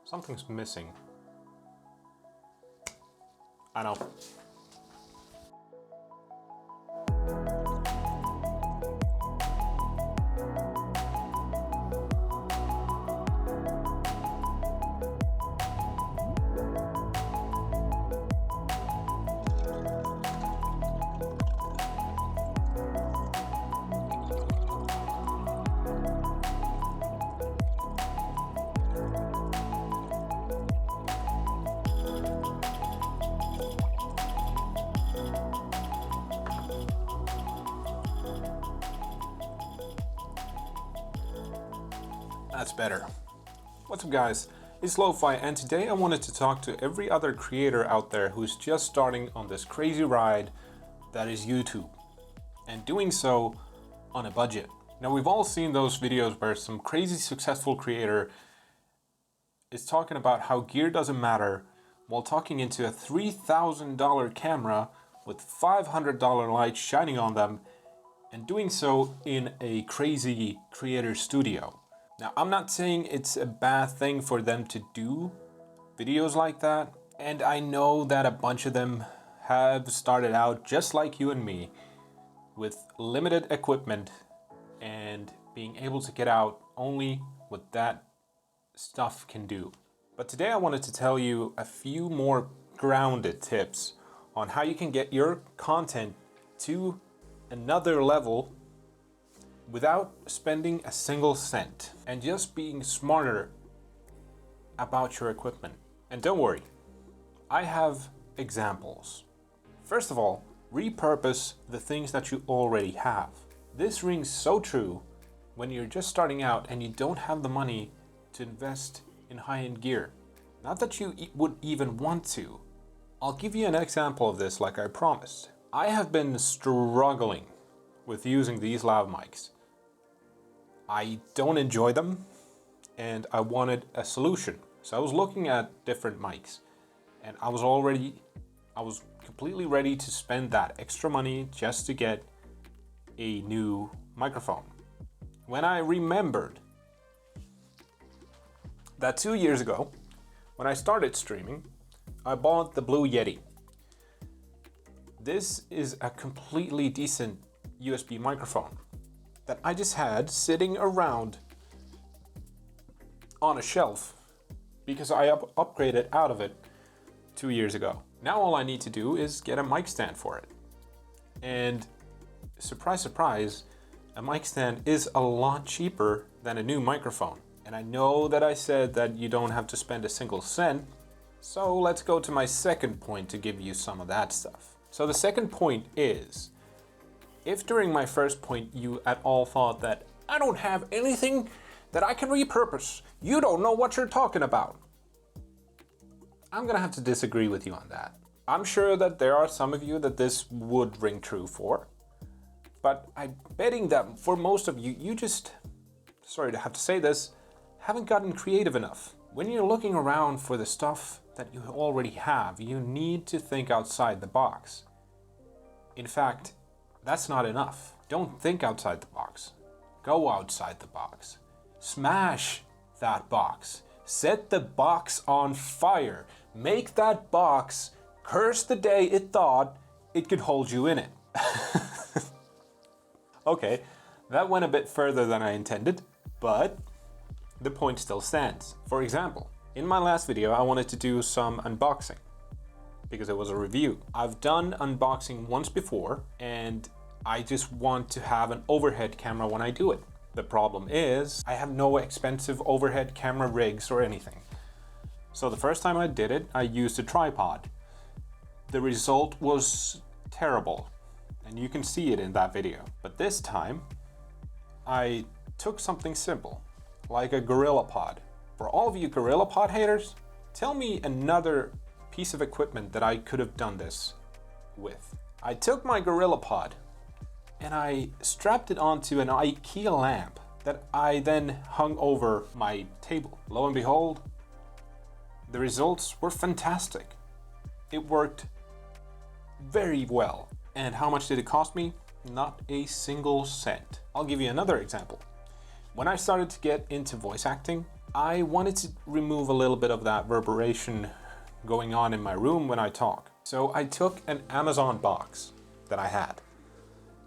Something's missing. I know. That's better. What's up guys, it's Lo-Fi, and today I wanted to talk to every other creator out there who's just starting on this crazy ride that is YouTube, and doing so on a budget. Now we've all seen those videos where some crazy successful creator is talking about how gear doesn't matter while talking into a $3,000 camera with $500 lights shining on them, and doing so in a crazy creator studio. Now, I'm not saying it's a bad thing for them to do videos like that, and I know that a bunch of them have started out just like you and me, with limited equipment and being able to get out only what that stuff can do. But today I wanted to tell you a few more grounded tips on how you can get your content to another level without spending a single cent, and just being smarter about your equipment. And don't worry, I have examples. First of all, repurpose the things that you already have. This rings so true when you're just starting out and you don't have the money to invest in high-end gear. Not that you would even want to. I'll give you an example of this like I promised. I have been struggling with using these lav mics. I don't enjoy them, and I wanted a solution. So I was looking at different mics, and I was completely ready to spend that extra money just to get a new microphone. When I remembered that 2 years ago, when I started streaming, I bought the Blue Yeti. This is a completely decent USB microphone that I just had sitting around on a shelf because I upgraded out of it 2 years ago. Now all I need to do is get a mic stand for it. And surprise, surprise, a mic stand is a lot cheaper than a new microphone. And I know that I said that you don't have to spend a single cent, so let's go to my second point to give you some of that stuff. So the second point is, if during my first point you at all thought that I don't have anything that I can repurpose, you don't know what you're talking about, I'm gonna have to disagree with you on that. I'm sure that there are some of you that this would ring true for, but I'm betting that for most of you, you just, sorry to have to say this, haven't gotten creative enough. When you're looking around for the stuff that you already have, you need to think outside the box. In fact, that's not enough. Don't think outside the box. Go outside the box. Smash that box. Set the box on fire. Make that box curse the day it thought it could hold you in it. Okay, that went a bit further than I intended, but the point still stands. For example, in my last video, I wanted to do some unboxing because it was a review. I've done unboxing once before, and I just want to have an overhead camera when I do it. The problem is, I have no expensive overhead camera rigs or anything. So the first time I did it, I used a tripod. The result was terrible, and you can see it in that video. But this time, I took something simple, like a GorillaPod. For all of you GorillaPod haters, tell me another piece of equipment that I could have done this with. I took my GorillaPod and I strapped it onto an IKEA lamp that I then hung over my table. Lo and behold, the results were fantastic. It worked very well. And how much did it cost me? Not a single cent. I'll give you another example. When I started to get into voice acting, I wanted to remove a little bit of that reverberation going on in my room when I talk. So I took an Amazon box that I had.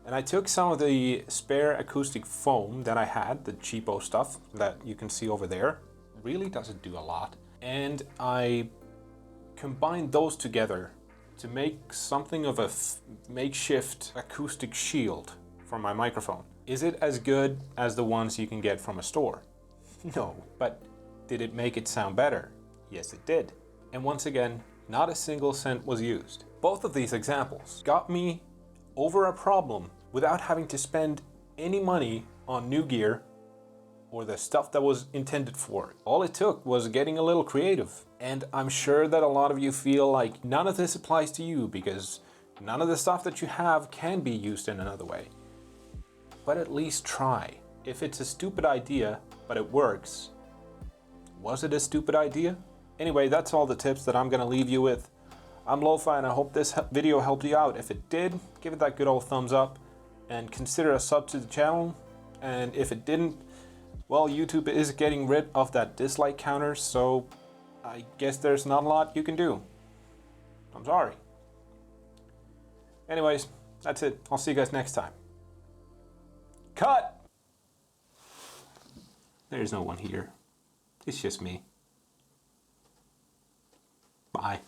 And I took some of the spare acoustic foam that I had, the cheapo stuff that you can see over there. Really doesn't do a lot. And I combined those together to make something of a makeshift acoustic shield for my microphone. Is it as good as the ones you can get from a store? No, but did it make it sound better? Yes, it did. And once again, not a single cent was used. Both of these examples got me over a problem without having to spend any money on new gear or the stuff that was intended for it. All it took was getting a little creative. And I'm sure that a lot of you feel like none of this applies to you because none of the stuff that you have can be used in another way. But at least try. If it's a stupid idea, but it works, was it a stupid idea? Anyway, that's all the tips that I'm gonna leave you with. I'm Lo-Fi and I hope this video helped you out. If it did, give it that good old thumbs up and consider a sub to the channel. And if it didn't, well, YouTube is getting rid of that dislike counter, so I guess there's not a lot you can do. I'm sorry. Anyways, that's it. I'll see you guys next time. Cut! There's no one here. It's just me. Bye.